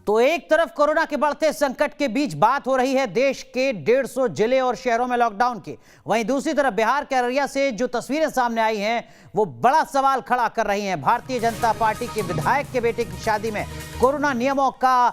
तो एक तरफ कोरोना के बढ़ते संकट के बीच बात हो रही है देश के 150 जिले और शहरों में लॉकडाउन की, वहीं दूसरी तरफ बिहार के अररिया से जो तस्वीरें सामने आई हैं वो बड़ा सवाल खड़ा कर रही हैं। भारतीय जनता पार्टी के विधायक के बेटे की शादी में कोरोना नियमों का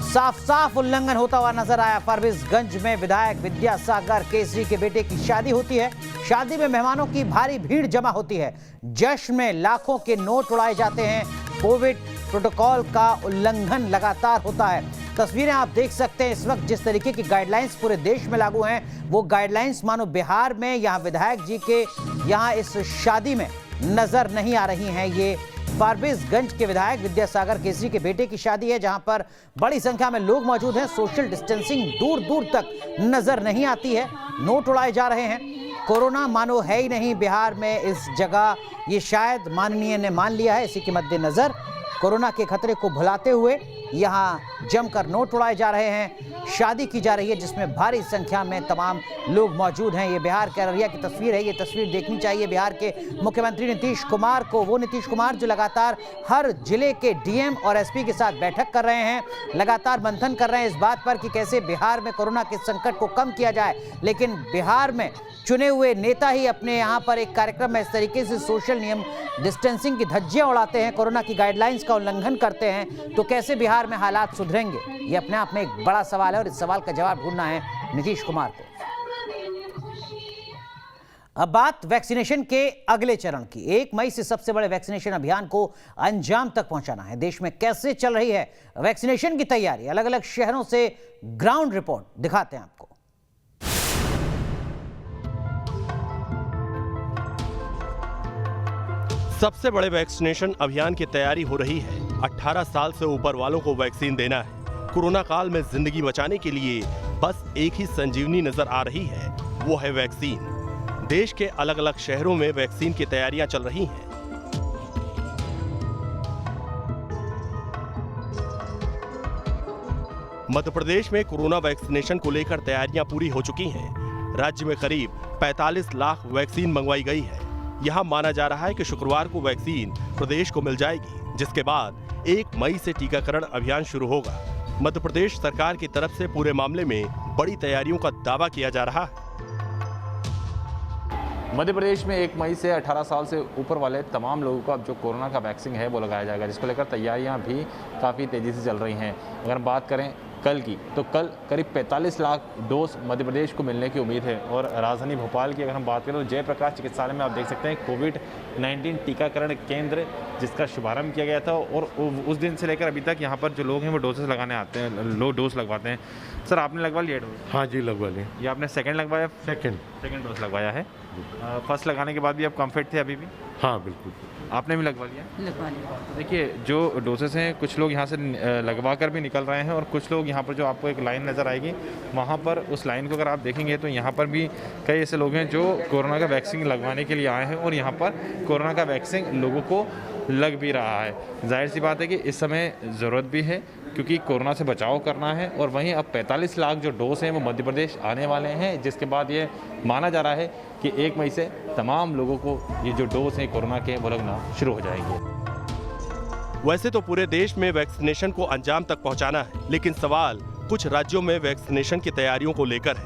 साफ उल्लंघन होता हुआ नजर आया। फारबिसगंज में विधायक विद्यासागर केसरी के बेटे की शादी होती है। शादी में मेहमानों की भारी भीड़ जमा होती है। जश्न में लाखों के नोट उड़ाए जाते हैं। कोविड प्रोटोकॉल का उल्लंघन लगातार होता है। तस्वीरें आप देख सकते हैं इस वक्त जिस तरीके की गाइडलाइंस पूरे देश में लागू हैं, वो गाइडलाइंस मानो बिहार में यहाँ विधायक जी के यहाँ इस शादी में नजर नहीं आ रही हैं। ये फारबिसगंज के विधायक विद्यासागर केसरी के बेटे की शादी है, जहां पर बड़ी संख्या में लोग मौजूद हैं। सोशल डिस्टेंसिंग दूर दूर तक नजर नहीं आती है। नोट उड़ाए जा रहे हैं। कोरोना मानो है ही नहीं बिहार में इस जगह, ये शायद माननीय ने मान लिया है। इसी के मद्देनजर कोरोना के खतरे को भुलाते हुए यहाँ जमकर नोट उड़ाए जा रहे हैं। शादी की जा रही है जिसमें भारी संख्या में तमाम लोग मौजूद हैं। ये बिहार के अररिया की तस्वीर है। ये तस्वीर देखनी चाहिए बिहार के मुख्यमंत्री नीतीश कुमार को। वो नीतीश कुमार जो लगातार हर जिले के डीएम और एसपी के साथ बैठक कर रहे हैं, लगातार मंथन कर रहे हैं इस बात पर कि कैसे बिहार में कोरोना के संकट को कम किया जाए। लेकिन बिहार में चुने हुए नेता ही अपने यहाँ पर एक कार्यक्रम में इस तरीके से सोशल नियम डिस्टेंसिंग की धज्जियां उड़ाते हैं, कोरोना की गाइडलाइंस का उल्लंघन करते हैं, तो कैसे बिहार में हालात सुधरेंगे? ये अपने आप में एक बड़ा सवाल है और इस सवाल का जवाब ढूंढना है नीतीश कुमार को। अब बात वैक्सीनेशन के अगले चरण की। 1 मई से सबसे बड़े वैक्सीनेशन अभियान को अंजाम तक पहुंचाना है। देश में कैसे चल रही है वैक्सीनेशन की तैयारी, अलग अलग शहरों से ग्राउंड रिपोर्ट दिखाते हैं आपको। सबसे बड़े वैक्सीनेशन अभियान की तैयारी हो रही है। 18 साल से ऊपर वालों को वैक्सीन देना है। कोरोना काल में जिंदगी बचाने के लिए बस एक ही संजीवनी नजर आ रही है, वो है वैक्सीन। देश के अलग अलग शहरों में वैक्सीन की तैयारियां चल रही हैं। मध्य प्रदेश में कोरोना वैक्सीनेशन को लेकर तैयारियां पूरी हो चुकी हैं। राज्य में करीब 45 लाख वैक्सीन मंगवाई गई है। यहां माना जा रहा है कि शुक्रवार को वैक्सीन प्रदेश को मिल जाएगी, जिसके बाद 1 मई से टीकाकरण अभियान शुरू होगा। मध्य प्रदेश सरकार की तरफ से पूरे मामले में बड़ी तैयारियों का दावा किया जा रहा है। मध्य प्रदेश में 1 मई से 18 साल से ऊपर वाले तमाम लोगों को अब जो कोरोना का वैक्सीन है वो लगाया जाएगा, जिसको लेकर तैयारियां भी काफ़ी तेज़ी से चल रही हैं। अगर हम बात करें कल की, तो कल करीब 45 लाख डोज मध्य प्रदेश को मिलने की उम्मीद है। और राजधानी भोपाल की अगर हम बात करें तो जयप्रकाश चिकित्सालय में आप देख सकते हैं कोविड-19 टीकाकरण केंद्र जिसका शुभारंभ किया गया था, और उस दिन से लेकर अभी तक यहाँ पर जो लोग हैं वो डोजेस लगाने आते हैं, लो डोज लगवाते हैं। सर, आपने लगवा लिया डोज? हाँ जी, लगवा लिया। ये आपने सेकंड लगवाया? सेकंड डोज लगवाया है। फर्स्ट लगाने के बाद भी आप कम्फर्ट थे अभी भी? हाँ बिल्कुल। आपने भी लगवा लिया? लगवा लिया। देखिए, जो डोसेस हैं कुछ लोग यहाँ से लगवा कर भी निकल रहे हैं, और कुछ लोग यहाँ पर जो आपको एक लाइन नज़र आएगी वहाँ पर, उस लाइन को अगर आप देखेंगे तो यहाँ पर भी कई ऐसे लोग हैं जो कोरोना का वैक्सीन लगवाने के लिए आए हैं, और यहाँ पर कोरोना का वैक्सीन लोगों को लग भी रहा है। जाहिर सी बात है कि इस समय ज़रूरत भी है, क्योंकि कोरोना से बचाव करना है। और वहीं अब 45 लाख जो डोज हैं वो मध्य प्रदेश आने वाले हैं, जिसके बाद ये माना जा रहा है कि 1 मई से तमाम लोगों को ये जो डोज हैं कोरोना के वो लगना शुरू हो जाएंगे। वैसे तो पूरे देश में वैक्सीनेशन को अंजाम तक पहुंचाना है, लेकिन सवाल कुछ राज्यों में वैक्सीनेशन की तैयारियों को लेकर है।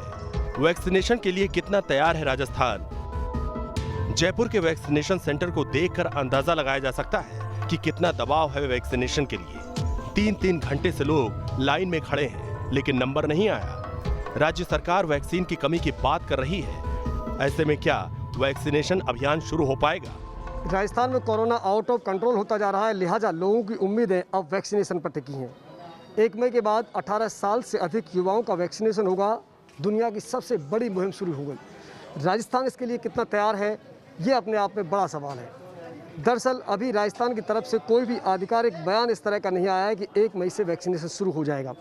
वैक्सीनेशन के लिए कितना तैयार है राजस्थान? जयपुर के वैक्सीनेशन सेंटर को देखकर अंदाजा लगाया जा सकता है कि कितना दबाव है वैक्सीनेशन के लिए। 3-3 घंटे से लोग लाइन में खड़े हैं, लेकिन नंबर नहीं आया। राज्य सरकार वैक्सीन की कमी की बात कर रही है। ऐसे में क्या वैक्सीनेशन अभियान शुरू हो पाएगा? राजस्थान में कोरोना आउट ऑफ कंट्रोल होता जा रहा है, लिहाजा लोगों की उम्मीदें अब वैक्सीनेशन पर टिकी हैं। 1 मई के बाद 18 साल से अधिक युवाओं का वैक्सीनेशन होगा। दुनिया की सबसे बड़ी मुहिम शुरू हो गई। राजस्थान इसके लिए कितना तैयार है, ये अपने आप में बड़ा सवाल है। दरअसल अभी राजस्थान की तरफ से कोई भी आधिकारिक बयान इस तरह का नहीं आया है कि 1 मई से वैक्सीनेशन शुरू हो जाएगा।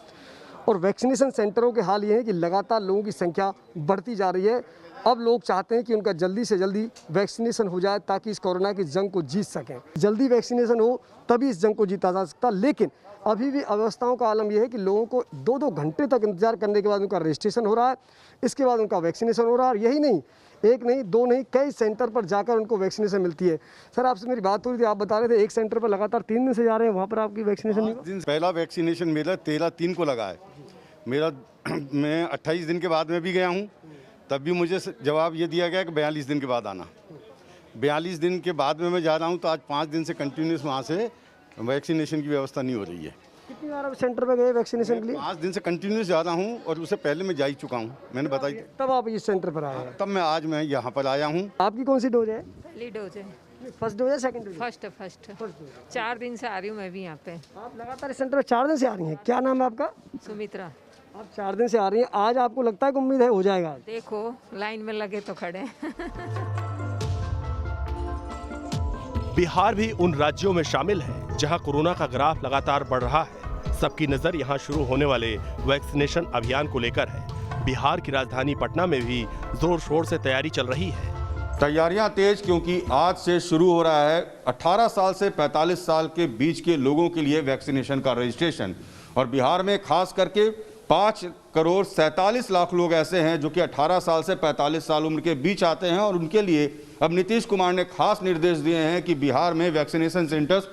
और वैक्सीनेशन सेंटरों के हाल ये है कि लगातार लोगों की संख्या बढ़ती जा रही है। अब लोग चाहते हैं कि उनका जल्दी से जल्दी वैक्सीनेशन हो जाए ताकि इस कोरोना की जंग को जीत सकें। जल्दी वैक्सीनेशन हो तभी इस जंग को जीता जा सकता। लेकिन अभी भी अव्यवस्थाओं का आलम यह है कि लोगों को 2-2 घंटे तक इंतजार करने के बाद उनका रजिस्ट्रेशन हो रहा है, इसके बाद उनका वैक्सीनेशन हो रहा है। और यही नहीं, एक नहीं, दो नहीं, कई सेंटर पर जाकर उनको वैक्सीनेशन मिलती है। सर आपसे मेरी बात हो रही थी, आप बता रहे थे एक सेंटर पर लगातार 3 दिन से जा रहे हैं, वहाँ पर आपकी वैक्सीनेशन नहीं हुआ? दिन पहला वैक्सीनेशन मेरा 13/3 को लगा है। मेरा मैं 28 दिन के बाद में भी गया हूँ, तब भी मुझे जवाब ये दिया गया कि 42 दिन के बाद आना। 42 दिन के बाद में मैं जा रहा हूँ, तो आज 5 दिन से कंटिन्यूस वहाँ से वैक्सीनेशन की व्यवस्था नहीं हो रही है। कितनी बार आप सेंटर पर गए वैक्सीनेशन के लिए? 5 दिन से कंटिन्यूस जा रहा हूँ, और उससे पहले मैं जा ही चुका हूँ, मैंने बताई। तब आप इस सेंटर पर आए हैं? तब मैं यहाँ पर आया हूँ। आपकी कौन सी डोज है? पहली डोज है। फर्स्ट डोज है, सेकंड डोज? फर्स्ट 4 दिन से आ रही हूँ मैं भी यहाँ पे। आप लगातार इस सेंटर पर 4 दिन से आ रही हैं, क्या नाम है आपका? सुमित्रा। आप 4 दिन से आ रही हैं, आज आपको लगता है कि उम्मीद है हो जाएगा? देखो लाइन में लगे तो खड़े बिहार भी उन राज्यों में शामिल है जहां कोरोना का ग्राफ लगातार बढ़ रहा है। सबकी नजर यहां शुरू होने वाले वैक्सीनेशन अभियान को लेकर है। बिहार की राजधानी पटना में भी जोर शोर से तैयारी चल रही है। तैयारियां तेज, क्योंकि आज से शुरू हो रहा है 18 साल से 45 साल के बीच के लोगों के लिए वैक्सीनेशन का रजिस्ट्रेशन। और बिहार में खास करके 5,47,00,000 लोग ऐसे हैं जो कि 18 साल से 45 साल उम्र के बीच आते हैं, और उनके लिए अब नीतीश कुमार ने खास निर्देश दिए हैं कि बिहार में वैक्सीनेशन सेंटर्स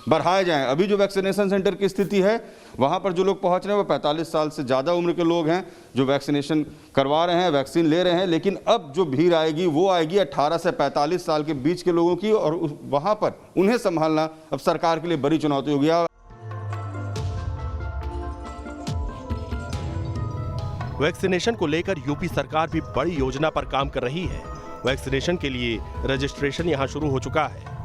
बढ़ाए जाएं। अभी जो वैक्सीनेशन सेंटर की स्थिति है, वहां पर जो लोग पहुंच रहे हैं वो 45 साल से ज़्यादा उम्र के लोग हैं जो वैक्सीनेशन करवा रहे हैं, वैक्सीन ले रहे हैं। लेकिन अब जो भीड़ आएगी वो आएगी 18 से 45 साल के बीच के लोगों की, और वहां पर उन्हें संभालना अब सरकार के लिए बड़ी चुनौती हो गया। वैक्सीनेशन को लेकर यूपी सरकार भी बड़ी योजना पर काम कर रही है। वैक्सीनेशन के लिए रजिस्ट्रेशन यहां शुरू हो चुका है।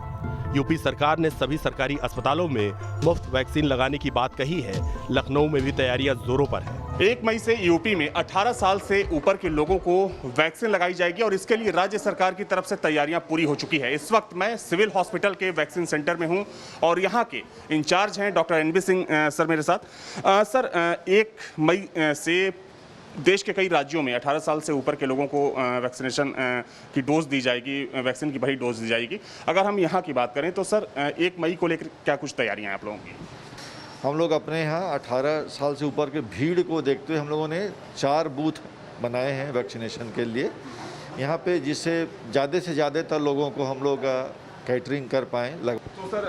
यूपी सरकार ने सभी सरकारी अस्पतालों में मुफ्त वैक्सीन लगाने की बात कही है। लखनऊ में भी तैयारियां जोरों पर है। 1 मई से यूपी में 18 साल से ऊपर के लोगों को वैक्सीन लगाई जाएगी, और इसके लिए राज्य सरकार की तरफ से तैयारियां पूरी हो चुकी है। इस वक्त मैं सिविल हॉस्पिटल के वैक्सीन सेंटर में हूं, और यहां के इंचार्ज हैं डॉक्टर NB सिंह सर मेरे साथ। सर 1 मई से देश के कई राज्यों में 18 साल से ऊपर के लोगों को वैक्सीनेशन की डोज दी जाएगी, वैक्सीन की बड़ी डोज दी जाएगी। अगर हम यहाँ की बात करें तो सर 1 मई को लेकर क्या कुछ तैयारियां हैं आप लोगों की? हम लोग अपने यहाँ 18 साल से ऊपर के भीड़ को देखते हुए हम लोगों ने 4 बूथ बनाए हैं वैक्सीनेशन के लिए यहाँ पे, जिससे ज़्यादा से ज़्यादातर लोगों को हम लोग कैटरिंग कर पाएँ। तो सर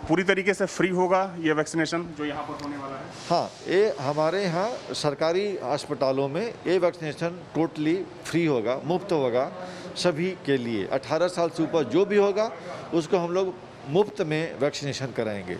पूरी तरीके से फ्री होगा ये वैक्सीनेशन जो यहाँ पर होने वाला है? हाँ, ये हमारे यहाँ सरकारी अस्पतालों में ये वैक्सीनेशन टोटली फ्री होगा, मुफ्त होगा सभी के लिए। 18 साल से ऊपर जो भी होगा उसको हम लोग मुफ्त में वैक्सीनेशन कराएंगे।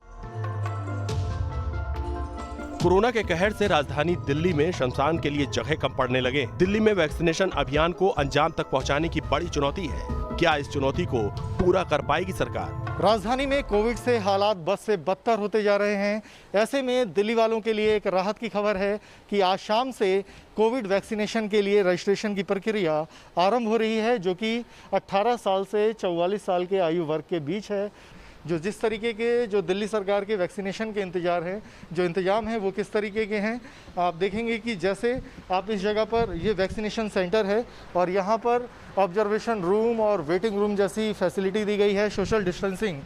कोरोना के कहर से राजधानी दिल्ली में शमशान के लिए जगह कम पड़ने लगे। दिल्ली में वैक्सीनेशन अभियान को अंजाम तक पहुंचाने की बड़ी चुनौती है। क्या इस चुनौती को पूरा कर पाएगी सरकार? राजधानी में कोविड से हालात बद से बदतर होते जा रहे हैं। ऐसे में दिल्ली वालों के लिए एक राहत की खबर है कि आज शाम से कोविड वैक्सीनेशन के लिए रजिस्ट्रेशन की प्रक्रिया आरंभ हो रही है, जो कि 18 साल से 44 साल के आयु वर्ग के बीच है। जो जिस तरीके के जो दिल्ली सरकार के वैक्सीनेशन के इंतजाम हैं वो किस तरीके के हैं, आप देखेंगे कि जैसे आप इस जगह पर ये वैक्सीनेशन सेंटर है, और यहाँ पर ऑब्जर्वेशन रूम और वेटिंग रूम जैसी फैसिलिटी दी गई है। सोशल डिस्टेंसिंग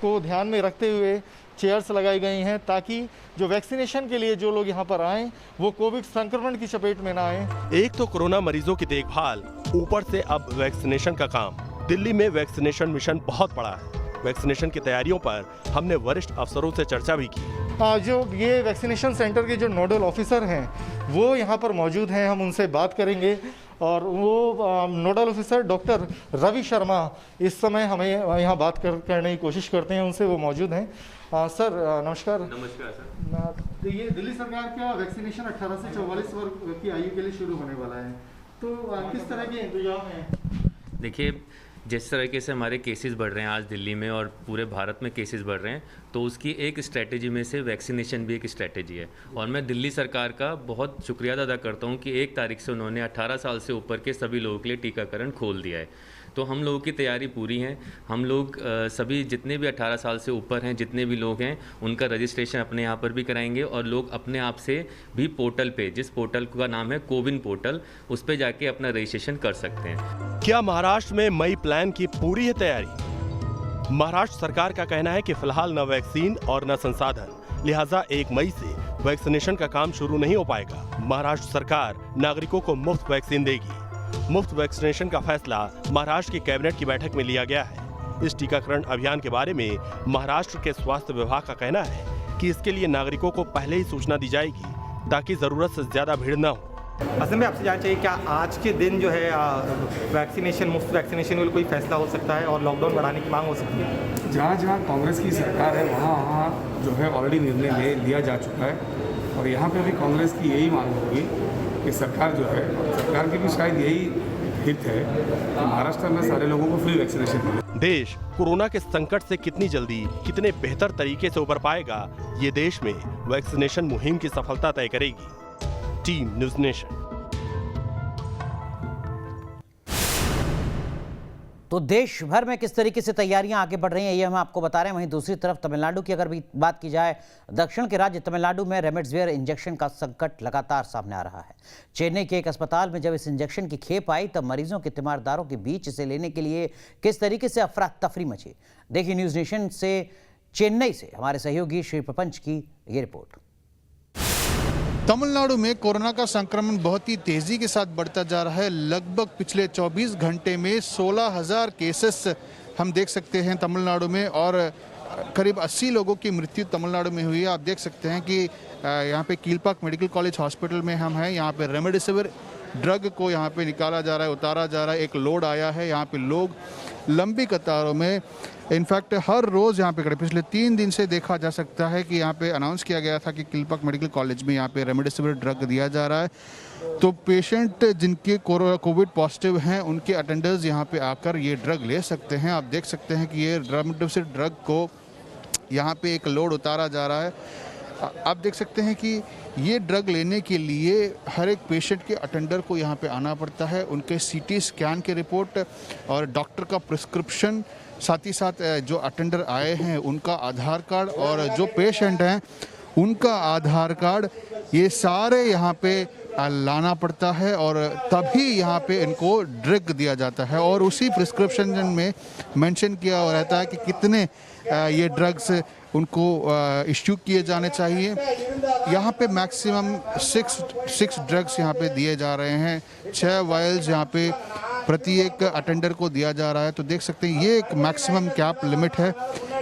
को ध्यान में रखते हुए चेयर्स लगाई गई हैं, ताकि जो वैक्सीनेशन के लिए जो लोग यहाँ पर आएँ वो कोविड संक्रमण की चपेट में ना आए। एक तो कोरोना मरीजों की देखभाल, ऊपर से अब वैक्सीनेशन का काम। दिल्ली में वैक्सीनेशन मिशन बहुत बड़ा है। वैक्सीनेशन की तैयारियों पर हमने वरिष्ठ अफसरों से चर्चा भी की। जो ये वैक्सीनेशन सेंटर के जो नोडल ऑफिसर हैं वो यहाँ पर मौजूद हैं, हम उनसे बात करेंगे। और वो nodal officer doctor Ravi Sharma इस समय हमें यहाँ बात करने की कोशिश करते हैं, उनसे वो मौजूद हैं। सर नमस्कार। नमस्कार सर। तो ये दिल्ली सरकार का वैक्सीनेशन 18 से 44 वर्ग की आयु के लिए शुरू होने वाला है, तो किस तरह के इंतजाम हैं? देखिए, जिस तरीके से हमारे केसेस बढ़ रहे हैं आज दिल्ली में और पूरे भारत में केसेस बढ़ रहे हैं, तो उसकी एक स्ट्रैटेजी में से वैक्सीनेशन भी एक स्ट्रैटेजी है। और मैं दिल्ली सरकार का बहुत शुक्रिया अदा करता हूं कि 1 तारीख से उन्होंने 18 साल से ऊपर के सभी लोगों के लिए टीकाकरण खोल दिया है। तो हम लोगों की तैयारी पूरी है। हम लोग सभी जितने भी 18 साल से ऊपर हैं, जितने भी लोग हैं, उनका रजिस्ट्रेशन अपने यहाँ पर भी कराएंगे, और लोग अपने आप से भी पोर्टल पे, जिस पोर्टल का नाम है कोविन पोर्टल, उस पे जाके अपना रजिस्ट्रेशन कर सकते हैं। क्या महाराष्ट्र में मई प्लान की पूरी है तैयारी? महाराष्ट्र सरकार का कहना है कि फिलहाल न वैक्सीन और न संसाधन, लिहाजा 1 मई से वैक्सीनेशन का काम शुरू नहीं हो पाएगा। महाराष्ट्र सरकार नागरिकों को मुफ्त वैक्सीन देगी। मुफ्त वैक्सीनेशन का फैसला महाराष्ट्र की कैबिनेट की बैठक में लिया गया है। इस टीकाकरण अभियान के बारे में महाराष्ट्र के स्वास्थ्य विभाग का कहना है कि इसके लिए नागरिकों को पहले ही सूचना दी जाएगी ताकि जरूरत से ज्यादा भीड़ न हो। असल में आपसे जानना चाहिए, क्या आज के दिन जो है वैक्सीनेशन, मुफ्त वैक्सीनेशन में कोई फैसला हो सकता है और लॉकडाउन बढ़ाने की मांग हो सकती है? जहाँ जहाँ कांग्रेस की सरकार है वहाँ जो है ऑलरेडी निर्णय लिया जा चुका है और यहाँ पे भी कांग्रेस की यही मांग होगी कि सरकार जो है, सरकार की भी शायद यही हित है कि महाराष्ट्र में सारे लोगों को फ्री वैक्सीनेशन मिले। देश कोरोना के संकट से कितनी जल्दी, कितने बेहतर तरीके से उबर पाएगा, ये देश में वैक्सीनेशन मुहिम की सफलता तय करेगी। Team news nation. तो देश भर में किस तरीके से तैयारियां आगे बढ़ रही हैं ये हम आपको बता रहे हैं। वहीं दूसरी तरफ तमिलनाडु की अगर भी बात की जाए, दक्षिण के राज्य तमिलनाडु में रेमडेसिविर इंजेक्शन का संकट लगातार सामने आ रहा है। चेन्नई के एक अस्पताल में जब इस इंजेक्शन की खेप आई तब मरीजों के तीमारदारों के बीच इसे लेने के लिए किस तरीके से अफरा तफरी मची। देखिए न्यूज़ नेशन से चेन्नई से हमारे सहयोगी श्री प्रपंच की ये रिपोर्ट। तमिलनाडु में कोरोना का संक्रमण बहुत ही तेजी के साथ बढ़ता जा रहा है। लगभग पिछले 24 घंटे में 16,000 केसेस हम देख सकते हैं तमिलनाडु में और करीब 80 लोगों की मृत्यु तमिलनाडु में हुई है। आप देख सकते हैं कि यहाँ पे कीलपाक मेडिकल कॉलेज हॉस्पिटल में हम हैं। यहाँ पे रेमडेसिविर ड्रग को यहाँ पे निकाला जा रहा है, उतारा जा रहा है। एक लोड आया है, यहाँ पे लोग लंबी कतारों में इनफैक्ट हर रोज़ यहाँ पे खड़े। पिछले 3 दिन से देखा जा सकता है कि यहाँ पे अनाउंस किया गया था कि कीलपाक मेडिकल कॉलेज में यहाँ पे रेमडेसिविर ड्रग दिया जा रहा है। तो पेशेंट जिनके कोविड पॉजिटिव हैं उनके अटेंडर्स यहाँ पे आकर ये ड्रग ले सकते हैं। आप देख सकते हैं कि ये रेमडेसिविर ड्रग को यहाँ पे एक लोड उतारा जा रहा है। आप देख सकते हैं कि ये ड्रग लेने के लिए हर एक पेशेंट के अटेंडर को यहाँ पे आना पड़ता है। उनके सीटी स्कैन के रिपोर्ट और डॉक्टर का प्रिस्क्रिप्शन, साथ ही साथ जो अटेंडर आए हैं उनका आधार कार्ड और जो पेशेंट हैं उनका आधार कार्ड, ये सारे यहाँ पे लाना पड़ता है और तभी यहाँ पे इनको ड्रग दिया जाता है। और उसी प्रिस्क्रिप्शन में मेंशन किया रहता है कि कितने ये ड्रग्स उनको इश्यू किए जाने चाहिए। यहाँ पे मैक्सिमम 6 ड्रग्स यहाँ पे दिए जा रहे हैं। 6 वायल्स यहाँ पे प्रति एक अटेंडर को दिया जा रहा है। तो देख सकते हैं ये एक मैक्सिमम कैप लिमिट है।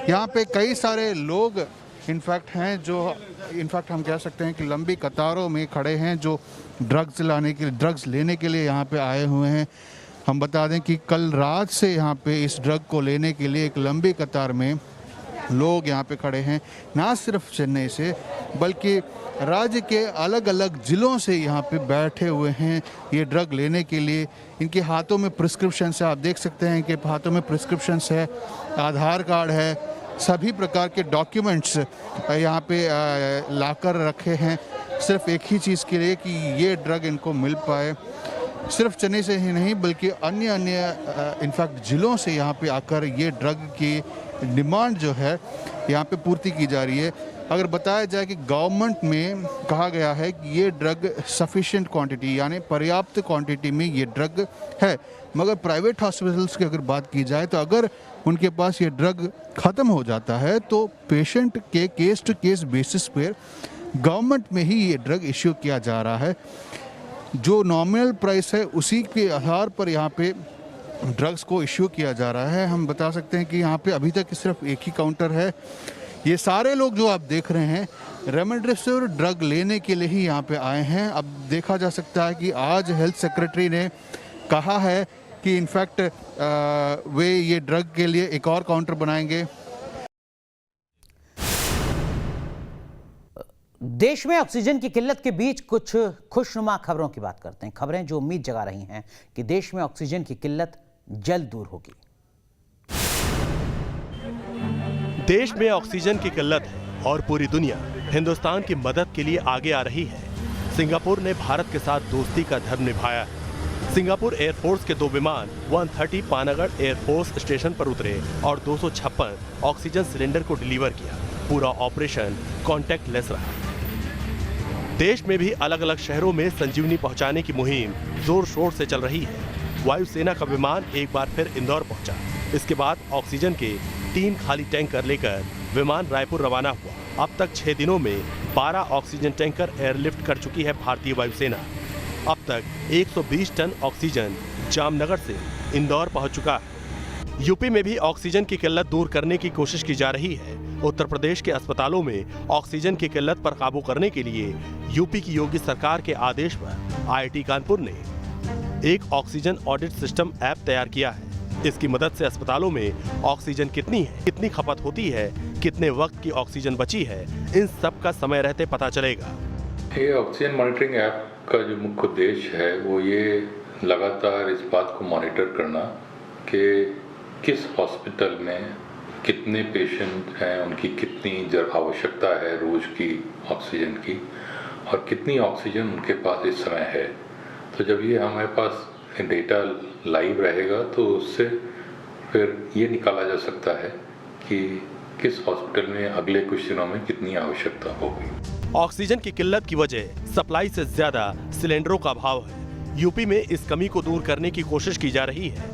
यहाँ पे कई सारे लोग इनफैक्ट हैं जो इनफैक्ट हम कह सकते हैं कि लंबी कतारों में खड़े हैं, जो ड्रग्स लेने के लिए यहाँ पे आए हुए हैं। हम बता दें कि कल रात से यहाँ पे इस ड्रग को लेने के लिए एक लंबी कतार में लोग यहाँ पे खड़े हैं। ना सिर्फ चेन्नई से बल्कि राज्य के अलग अलग ज़िलों से यहाँ पे बैठे हुए हैं ये ड्रग लेने के लिए। इनके हाथों में प्रिस्क्रिप्शन है, आप देख सकते हैं इनके हाथों में प्रिस्क्रिप्शन है, आधार कार्ड है, सभी प्रकार के डॉक्यूमेंट्स यहाँ पे लाकर रखे हैं सिर्फ एक ही चीज़ के लिए कि ये ड्रग इनको मिल पाए। सिर्फ चेन्नई से ही नहीं बल्कि अन्य इनफैक्ट ज़िलों से यहाँ पे आकर ये ड्रग की डिमांड जो है यहाँ पे पूर्ति की जा रही है। अगर बताया जाए कि गवर्नमेंट में कहा गया है कि ये ड्रग सफिशिएंट क्वांटिटी यानी पर्याप्त क्वांटिटी में ये ड्रग है, मगर प्राइवेट हॉस्पिटल्स की अगर बात की जाए तो अगर उनके पास ये ड्रग ख़त्म हो जाता है तो पेशेंट के केस टू केस बेसिस पर गवर्नमेंट में ही ये ड्रग इश्यू किया जा रहा है। जो नॉमिनल प्राइस है उसी के आधार पर यहाँ पे ड्रग्स को इश्यू किया जा रहा है। हम बता सकते हैं कि यहाँ पे अभी तक सिर्फ एक ही काउंटर है। ये सारे लोग जो आप देख रहे हैं रेमडेसिविर ड्रग लेने के लिए ही यहाँ पे आए हैं। अब देखा जा सकता है कि आज हेल्थ सेक्रेटरी ने कहा है कि इनफैक्ट वे ये ड्रग के लिए एक और काउंटर बनाएंगे। देश में ऑक्सीजन की किल्लत के बीच कुछ खुशनुमा खबरों की बात करते हैं। खबरें जो उम्मीद जगा रही हैं कि देश में ऑक्सीजन की किल्लत जल्द दूर होगी। देश में ऑक्सीजन की किल्लत है और पूरी दुनिया हिंदुस्तान की मदद के लिए आगे आ रही है। सिंगापुर ने भारत के साथ दोस्ती का धर्म निभाया है। सिंगापुर एयरफोर्स के 2 विमान 130 पानागढ़ एयरफोर्स स्टेशन पर उतरे और 256 ऑक्सीजन सिलेंडर को डिलीवर किया। पूरा ऑपरेशन कॉन्टैक्टलेस रहा। देश में भी अलग अलग शहरों में संजीवनी पहुंचाने की मुहिम जोर शोर से चल रही है। वायुसेना का विमान एक बार फिर इंदौर पहुंचा। इसके बाद ऑक्सीजन के 3 खाली टैंकर लेकर विमान रायपुर रवाना हुआ। अब तक 6 दिनों में 12 ऑक्सीजन टैंकर एयरलिफ्ट कर चुकी है भारतीय वायुसेना। अब तक 120 टन ऑक्सीजन जामनगर से इंदौर पहुंच चुका है। यूपी में भी ऑक्सीजन की किल्लत दूर करने की कोशिश की जा रही है। उत्तर प्रदेश के अस्पतालों में ऑक्सीजन की किल्लत पर काबू करने के लिए यूपी की योगी सरकार के आदेश पर आईआईटी कानपुर ने एक ऑक्सीजन ऑडिट सिस्टम ऐप तैयार किया है। इसकी मदद से अस्पतालों में ऑक्सीजन कितनी है, कितनी खपत होती है, कितने वक्त की ऑक्सीजन बची है, इन सब का समय रहते पता चलेगा। ये ऑक्सीजन मॉनिटरिंग ऐप का जो मुख्य उद्देश्य है वो ये लगातार इस बात को मॉनिटर करना कि किस हॉस्पिटल में कितने पेशेंट हैं, उनकी कितनी आवश्यकता है रोज की ऑक्सीजन की, और कितनी ऑक्सीजन उनके पास इस समय है। तो जब ये हमारे पास डेटा लाइव रहेगा तो उससे फिर ये निकाला जा सकता है कि किस हॉस्पिटल में अगले कुछ दिनों में कितनी आवश्यकता होगी। ऑक्सीजन की किल्लत की वजह सप्लाई से ज्यादा सिलेंडरों का अभाव है। यूपी में इस कमी को दूर करने की कोशिश की जा रही है।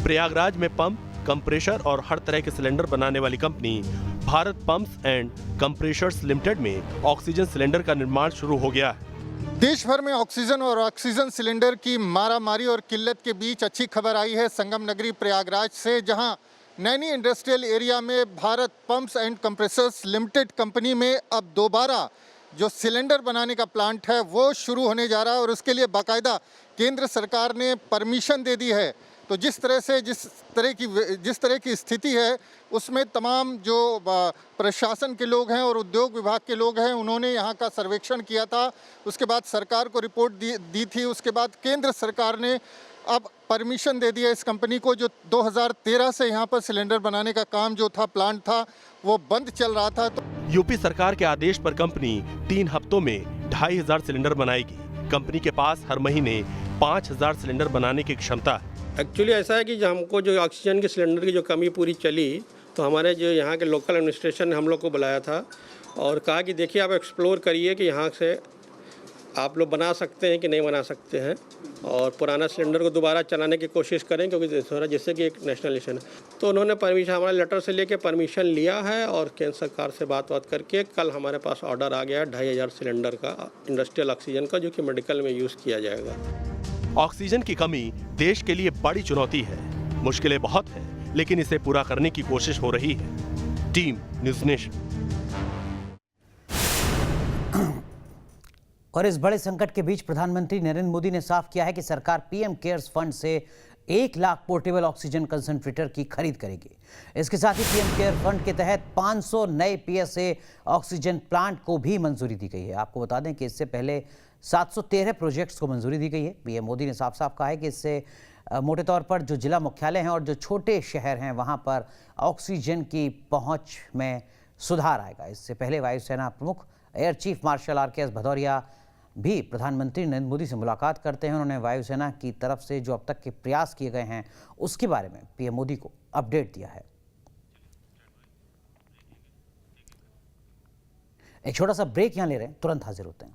प्रयागराज में पंप, कंप्रेशर और हर तरह के सिलेंडर बनाने वाली company Bharat pumps and compressors limited में ऑक्सीजन सिलेंडर का निर्माण शुरू हो गया है। देश भर में ऑक्सीजन और ऑक्सीजन सिलेंडर की मारामारी और किल्लत के बीच अच्छी खबर आई है संगम नगरी प्रयागराज से, जहां नैनी इंडस्ट्रियल एरिया में Bharat pumps and compressors limited company में अब दोबारा जो सिलेंडर बनाने का प्लांट है वो शुरू होने जा रहा है और उसके लिए बाकायदा केंद्र सरकार ने परमिशन दे दी है। तो जिस तरह की स्थिति है उसमें तमाम जो प्रशासन के लोग हैं और उद्योग विभाग के लोग हैं उन्होंने यहाँ का सर्वेक्षण किया था, उसके बाद सरकार को रिपोर्ट दी थी। उसके बाद केंद्र सरकार ने अब परमिशन दे दिया इस कंपनी को, जो 2013 से यहाँ पर सिलेंडर बनाने का काम जो था, प्लांट था, वो बंद चल रहा था। तो यूपी सरकार के आदेश पर कंपनी 3 हफ्तों में 2500 सिलेंडर बनाएगी। कंपनी के पास हर महीने 5000 सिलेंडर बनाने की क्षमता है। एक्चुअली ऐसा है कि जो हमको जो ऑक्सीजन के सिलेंडर की जो कमी पूरी चली तो हमारे जो यहाँ के लोकल एडमिनिस्ट्रेशन ने हम लोग को बुलाया था और कहा कि देखिए आप एक्सप्लोर करिए कि यहाँ से आप लोग बना सकते हैं कि नहीं बना सकते हैं, और पुराना सिलेंडर को दोबारा चलाने की कोशिश करें क्योंकि थोड़ा जिससे कि एक नेशनल मिशन है। तो उन्होंने परमिशन, हमारा लेटर से लेके परमिशन लिया है और केंद्र सरकार से बात करके कल हमारे पास ऑर्डर आ गया 2500 सिलेंडर का इंडस्ट्रियल ऑक्सीजन का, जो कि मेडिकल में यूज़ किया जाएगा। ऑक्सीजन की कमी देश के लिए बड़ी चुनौती है। मुश्किलें बहुत हैं, लेकिन इसे पूरा करने की कोशिश हो रही है। Team news nation. और इस बड़े संकट के बीच प्रधानमंत्री नरेंद्र मोदी ने साफ किया है कि सरकार पीएम केयर्स फंड से 1 लाख पोर्टेबल ऑक्सीजन कंसंट्रेटर की खरीद करेगी। इसके साथ ही पीएम केयर फंड के तहत 500 नए पीएसए ऑक्सीजन प्लांट को भी मंजूरी दी गई है। आपको बता दें कि इससे पहले 713 प्रोजेक्ट्स को मंजूरी दी गई है। पीएम मोदी ने साफ साफ कहा है कि इससे मोटे तौर पर जो जिला मुख्यालय हैं और जो छोटे शहर हैं वहां पर ऑक्सीजन की पहुंच में सुधार आएगा। इससे पहले वायुसेना प्रमुख air chief marshal RKS Bhadauria भी प्रधानमंत्री नरेंद्र मोदी से मुलाकात करते हैं। उन्होंने वायुसेना की तरफ से जो अब तक के प्रयास किए गए हैं उसके बारे में पीएम मोदी को अपडेट दिया है। एक छोटा सा ब्रेक यहां ले रहे हैं, तुरंत हाजिर होते हैं।